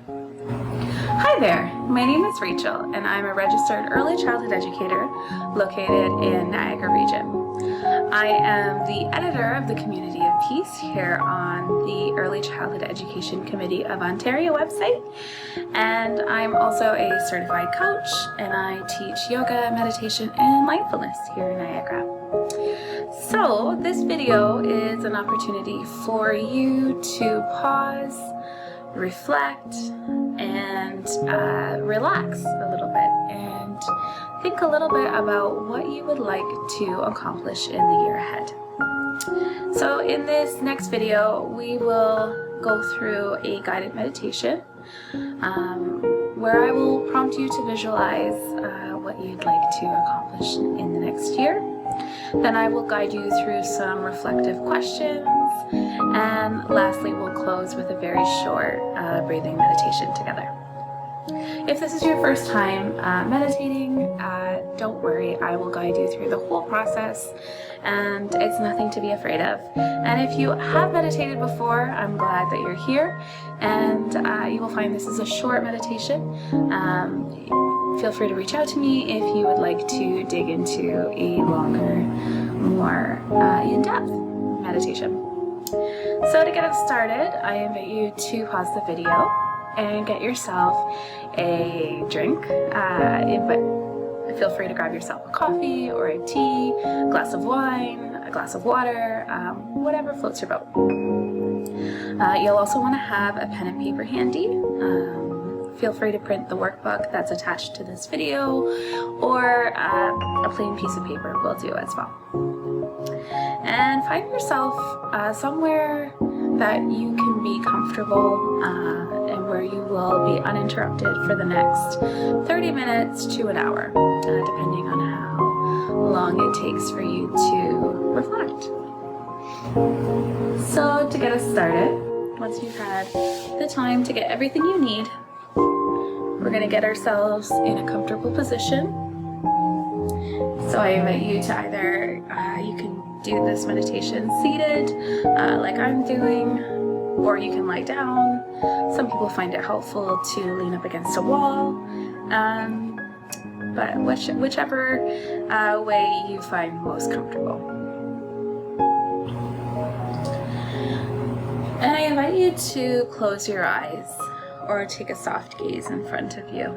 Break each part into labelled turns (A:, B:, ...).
A: Hi there, my name is Rachel and I'm a registered early childhood educator located in Niagara region. I am the editor of the Community of Peace here on the Early Childhood Education Committee of Ontario website, and I'm also a certified coach and I teach yoga, meditation, and mindfulness here in Niagara. So this video is an opportunity for you to pause, reflect, and relax a little bit and think a little bit about what you would like to accomplish in the year ahead. So in this next video, we will go through a guided meditation where I will prompt you to visualize what you'd like to accomplish in the next year. Then I will guide you through some reflective questions, and lastly we'll close with a very short breathing meditation together. If this is your first time meditating, don't worry, I will guide you through the whole process, and it's nothing to be afraid of. And if you have meditated before, I'm glad that you're here, and you will find this is a short meditation. Feel free to reach out to me if you would like to dig into a longer, more in-depth meditation. So to get us started, I invite you to pause the video and get yourself a drink. But feel free to grab yourself a coffee or a tea, a glass of wine, a glass of water, whatever floats your boat. You'll also want to have a pen and paper handy. Feel free to print the workbook that's attached to this video, or a plain piece of paper will do as well. And find yourself somewhere that you can be comfortable and where you will be uninterrupted for the next 30 minutes to an hour, depending on how long it takes for you to reflect. So to get us started, once you've had the time to get everything you need, we're going to get ourselves in a comfortable position. So I invite you to either, you can do this meditation seated, like I'm doing, or you can lie down. Some people find it helpful to lean up against a wall, but whichever way you find most comfortable. And I invite you to close your eyes or take a soft gaze in front of you.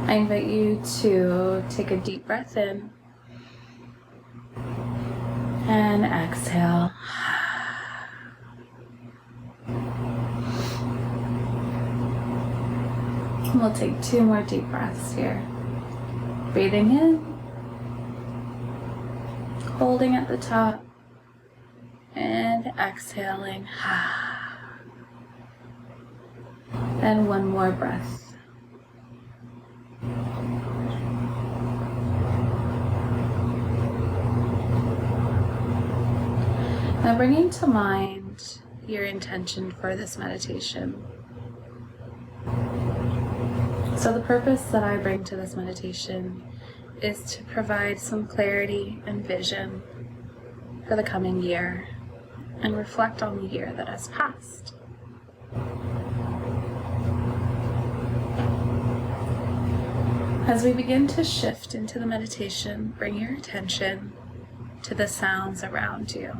A: I invite you to take a deep breath in and exhale. We'll take 2 more deep breaths here. Breathing in, holding at the top, and exhaling. And 1 more breath. Now bringing to mind your intention for this meditation. So the purpose that I bring to this meditation is to provide some clarity and vision for the coming year and reflect on the year that has passed. As we begin to shift into the meditation, bring your attention to the sounds around you.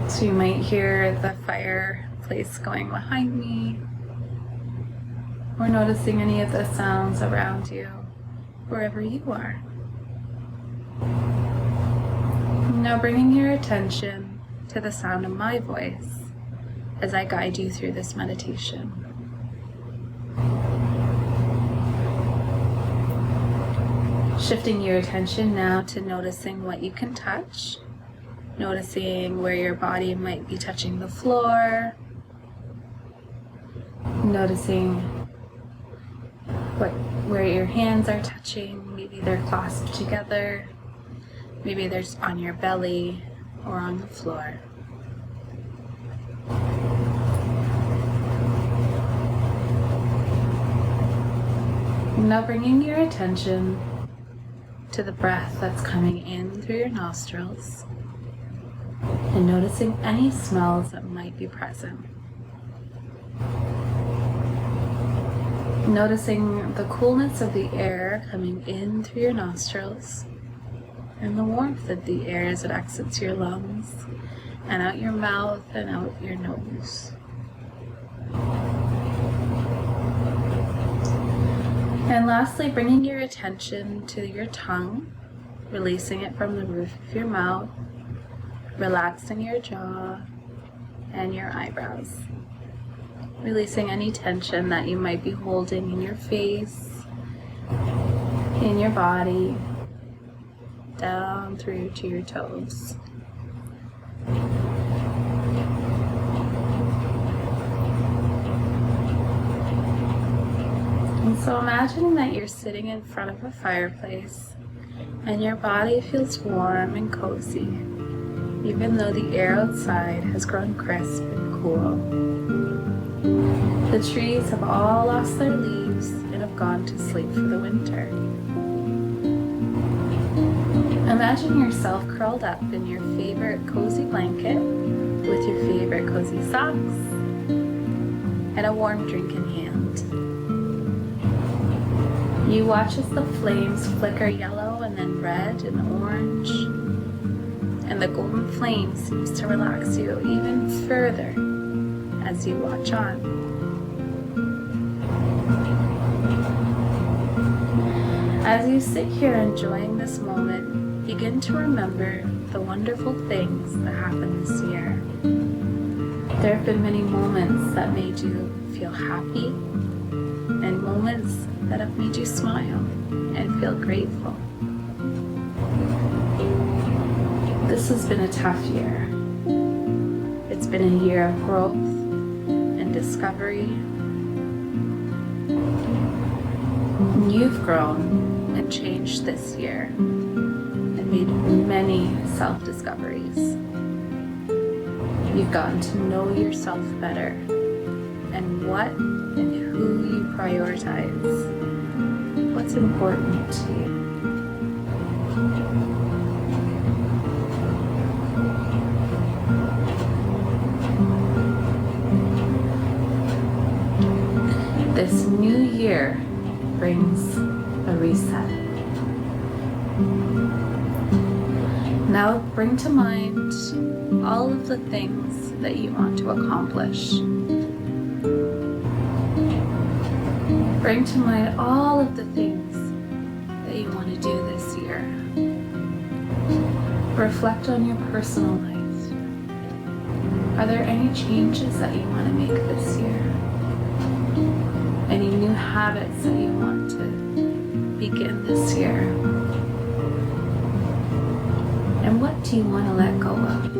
A: So you might hear the fireplace going behind me, or noticing any of the sounds around you, wherever you are. Now bringing your attention to the sound of my voice as I guide you through this meditation. Shifting your attention now to noticing what you can touch, noticing where your body might be touching the floor, noticing where your hands are touching. Maybe they're clasped together, maybe they're on your belly or on the floor. Now bringing your attention to the breath that's coming in through your nostrils and noticing any smells that might be present. Noticing the coolness of the air coming in through your nostrils and the warmth of the air as it exits your lungs and out your mouth and out your nose. And lastly, bringing your attention to your tongue, releasing it from the roof of your mouth, relaxing your jaw and your eyebrows. Releasing any tension that you might be holding in your face, in your body, down through to your toes. And so imagining that you're sitting in front of a fireplace and your body feels warm and cozy, even though the air outside has grown crisp and cool. The trees have all lost their leaves and have gone to sleep for the winter. Imagine yourself curled up in your favorite cozy blanket with your favorite cozy socks and a warm drink in hand. You watch as the flames flicker yellow and then red and orange, and the golden flame seems to relax you even further as you watch on. As you sit here enjoying this moment, begin to remember the wonderful things that happened this year. There have been many moments that made you feel happy and moments that have made you smile and feel grateful. This has been a tough year. It's been a year of growth and discovery. You've grown and changed this year and made many self-discoveries. You've gotten to know yourself better and what and who you prioritize, what's important to you. This new year brings a reset. Now bring to mind all of the things that you want to accomplish. Bring to mind all of the things that you want to do this year. Reflect on your personal life. Are there any changes that you want to make this year? Any new habits that you want to begin this year? And what do you want to let go of?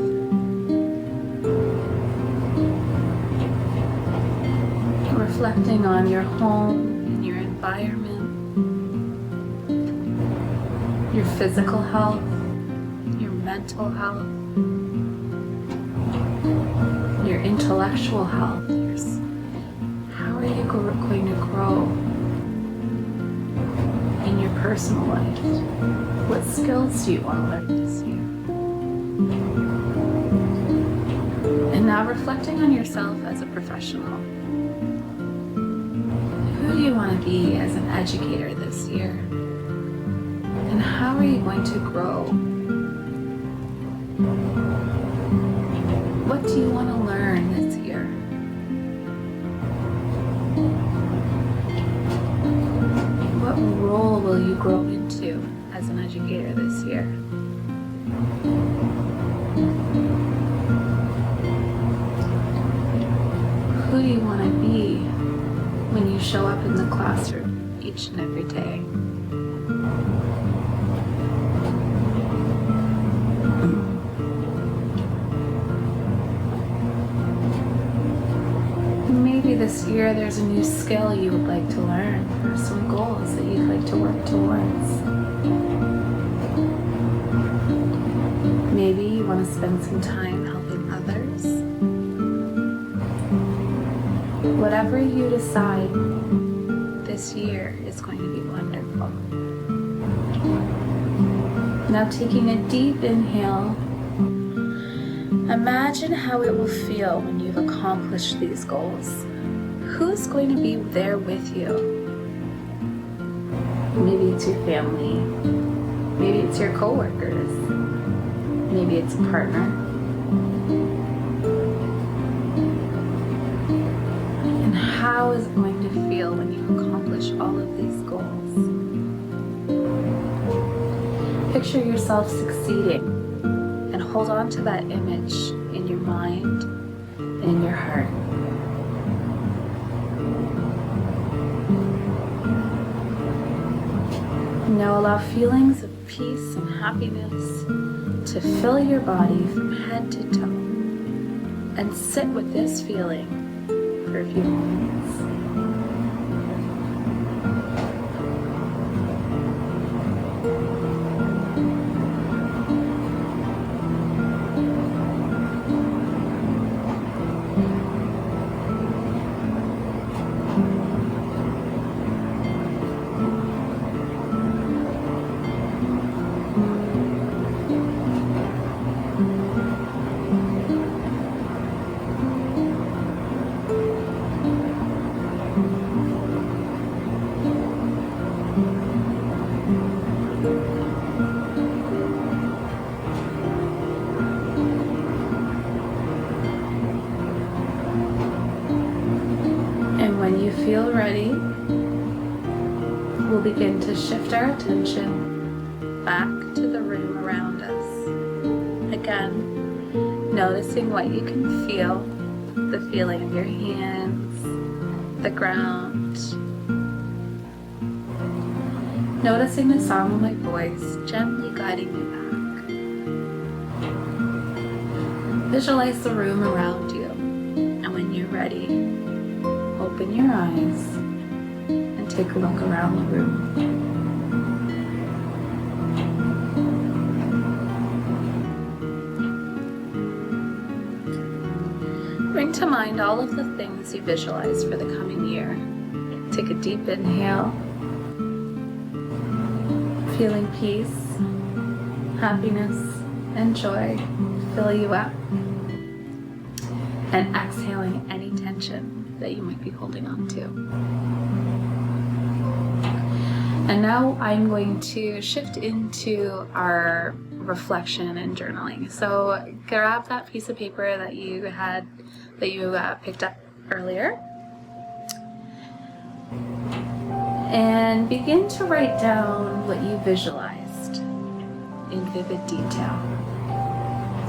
A: Reflecting on your home and your environment, your physical health, your mental health, your intellectual health. How are you going to grow in your personal life? What skills do you want to learn this year? And now reflecting on yourself as a professional. Who do you want to be as an educator this year? And how are you going to grow? What do you want to learn this year? What role will you grow into as an educator this year? Who do you want to be when you show up in the classroom each and every day? Maybe this year there's a new skill you would like to learn, or some goals that you'd like to work towards. Maybe you want to spend some time helping others. Whatever you decide, this year is going to be wonderful. Now taking a deep inhale, imagine how it will feel when you've accomplished these goals. Who's going to be there with you? Maybe it's your family. Maybe it's your coworkers. Maybe it's a partner. And how is it going to feel when you accomplish all of these goals? Picture yourself succeeding and hold on to that image in your mind and in your heart. Now allow feelings of peace and happiness to fill your body from head to toe, and sit with this feeling for a few moments. Feel ready, we'll begin to shift our attention back to the room around us. Again, noticing what you can feel, the feeling of your hands, the ground. Noticing the sound of my voice gently guiding you back. Visualize the room around you, and when you're ready, open your eyes and take a look around the room. Bring to mind all of the things you visualize for the coming year. Take a deep inhale, feeling peace, happiness, and joy fill you up, and exhaling any tension that you might be holding on to. And now I'm going to shift into our reflection and journaling. So grab that piece of paper that you picked up earlier, and begin to write down what you visualized in vivid detail.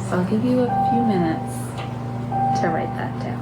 A: So I'll give you a few minutes to write that down.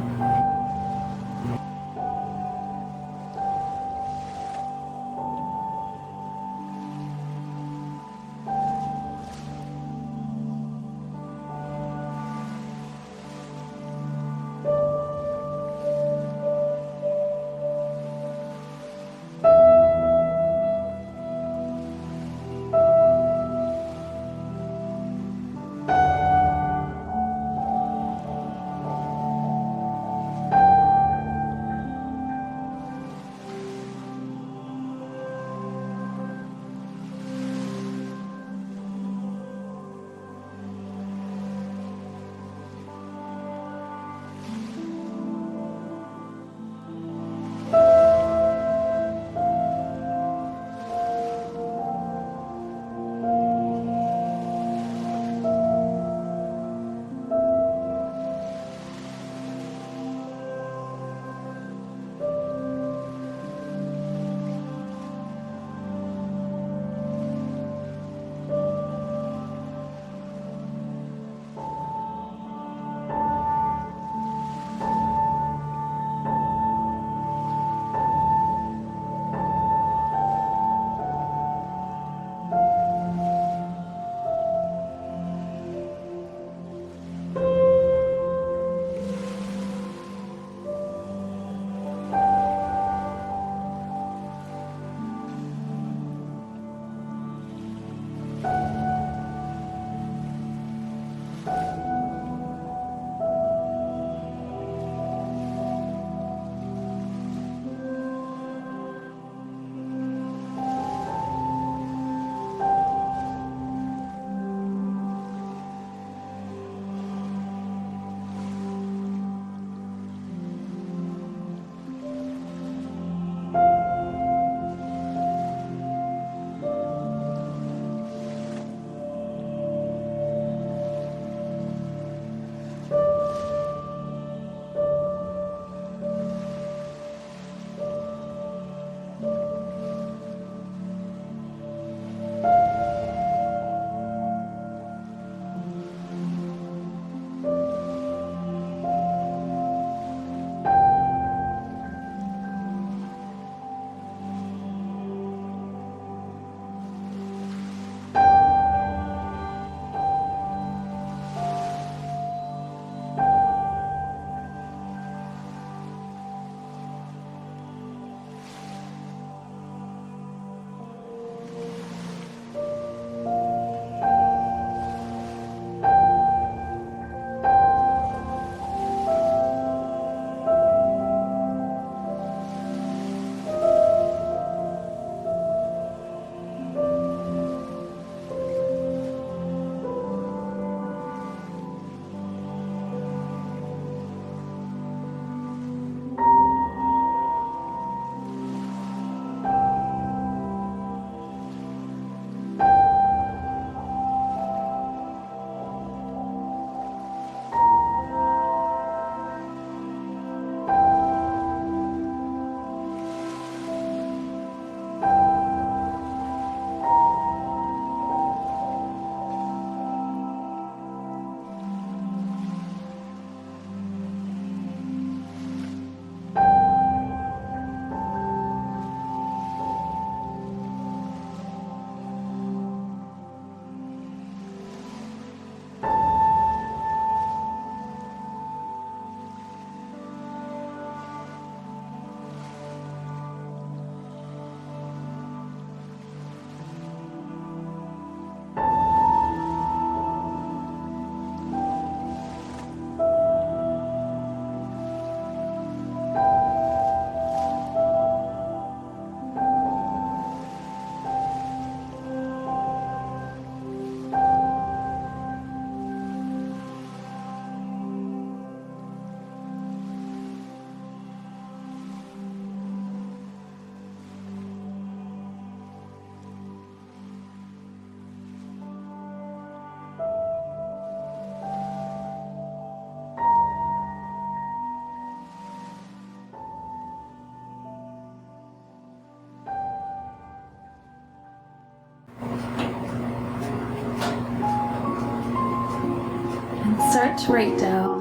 A: start to write down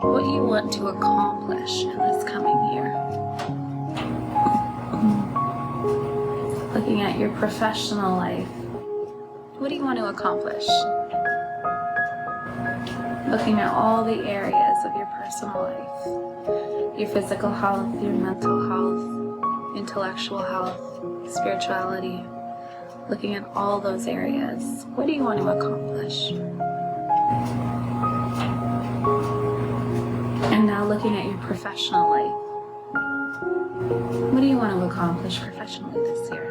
A: what you want to accomplish in this coming year. Looking at your professional life, what do you want to accomplish? Looking at all the areas of your personal life, your physical health, your mental health, intellectual health, spirituality, looking at all those areas, what do you want to accomplish? And now looking at your professional life, what do you want to accomplish professionally this year?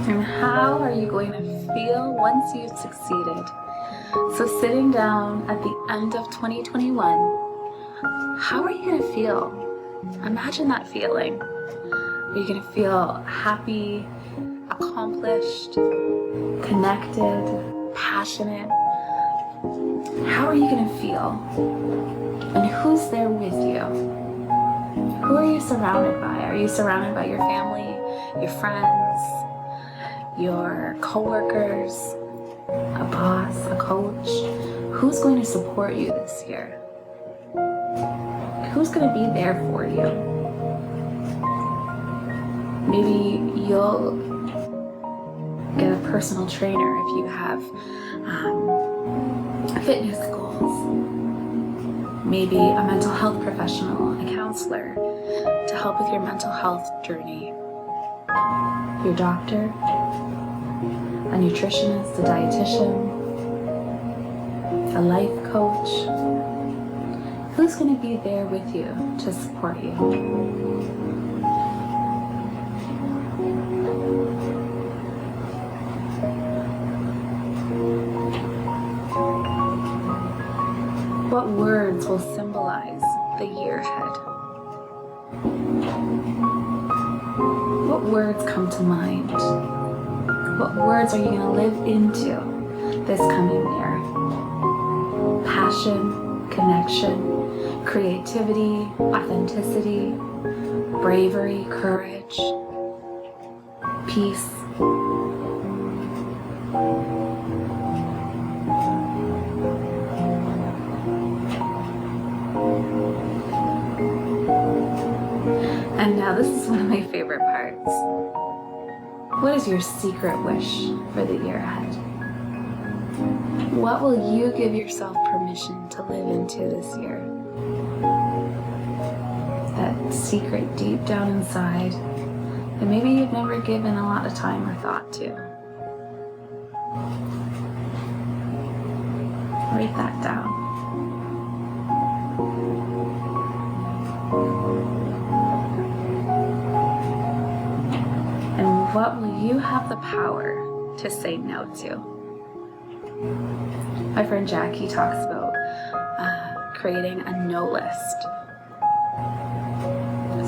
A: And how are you going to feel once you've succeeded? So sitting down at the end of 2021, how are you going to feel? Imagine that feeling. Are you going to feel happy, accomplished, connected, passionate? How are you going to feel? And who's there with you? Who are you surrounded by? Are you surrounded by your family, your friends, your coworkers, a boss, a coach? Who's going to support you this year? Who's going to be there for you? Maybe you'll get a personal trainer if you have fitness goals. Maybe a mental health professional, a counselor to help with your mental health journey. Your doctor, a nutritionist, a dietitian, a life coach. Who's going to be there with you to support you? What words will symbolize the year ahead? What words come to mind? What words are you going to live into this coming year? Passion, connection, creativity, authenticity, bravery, courage, peace. And now this is one of my favorite parts. What is your secret wish for the year ahead? What will you give yourself permission to live into this year? That secret deep down inside that maybe you've never given a lot of time or thought to. Write that down. And what will you have the power to say no to? My friend Jackie talks about creating a no list.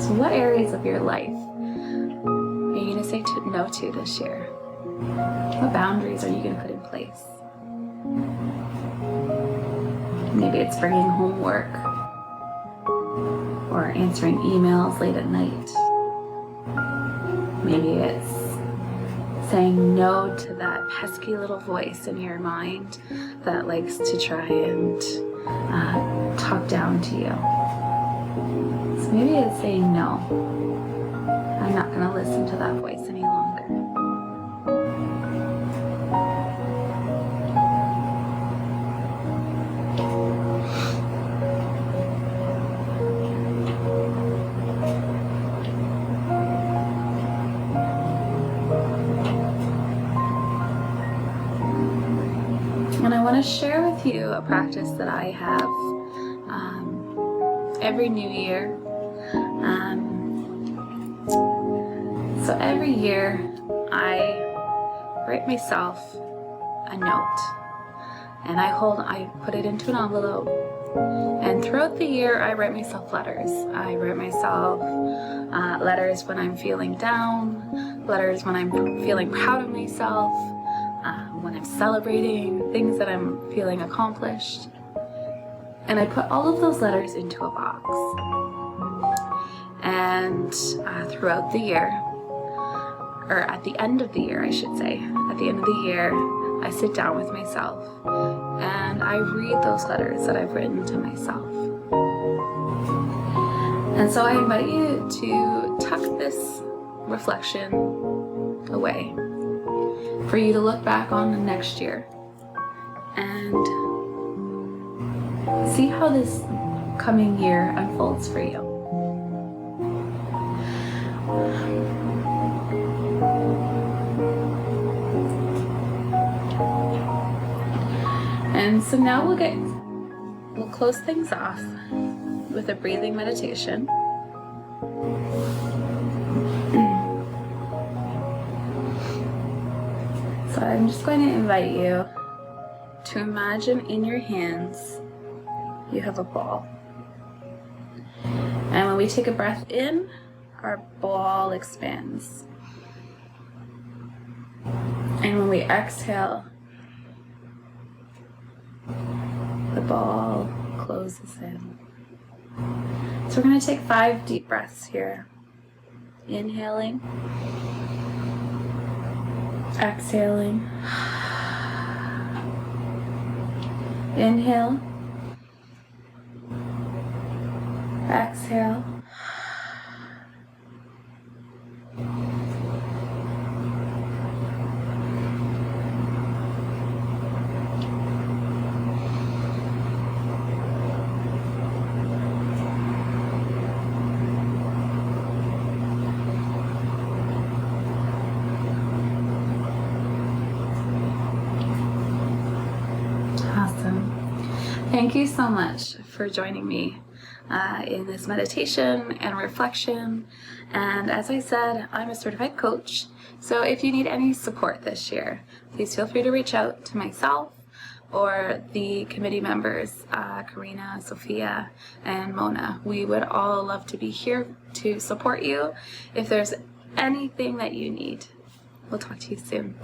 A: So what areas of your life are you going to say no to this year? What boundaries are you going to put in place? Maybe it's bringing home work or answering emails late at night. Maybe it's saying no to that pesky little voice in your mind that likes to try and talk down to you. So maybe it's saying no. I'm not going to listen to that voice any longer. And I want to share with you a practice that I have every new year. So every year I write myself a note, and I put it into an envelope, and throughout the year I write myself letters. I write myself letters when I'm feeling down, letters when I'm feeling proud of myself, when I'm celebrating things that I'm feeling accomplished. And I put all of those letters into a box. And throughout the year, or at the end of the year, I should say, at the end of the year, I sit down with myself and I read those letters that I've written to myself. And so I invite you to tuck this reflection away for you to look back on the next year and see how this coming year unfolds for you. And so now we'll close things off with a breathing meditation. So I'm just going to invite you to imagine in your hands you have a ball. And when we take a breath in, our ball expands. And when we exhale, the ball closes in. So we're going to take 5 deep breaths here. Inhaling, exhaling. Inhale, exhale. Thank you so much for joining me in this meditation and reflection. And as I said, I'm a certified coach. So if you need any support this year, please feel free to reach out to myself or the committee members, Karina, Sophia, and Mona. We would all love to be here to support you if there's anything that you need. We'll talk to you soon.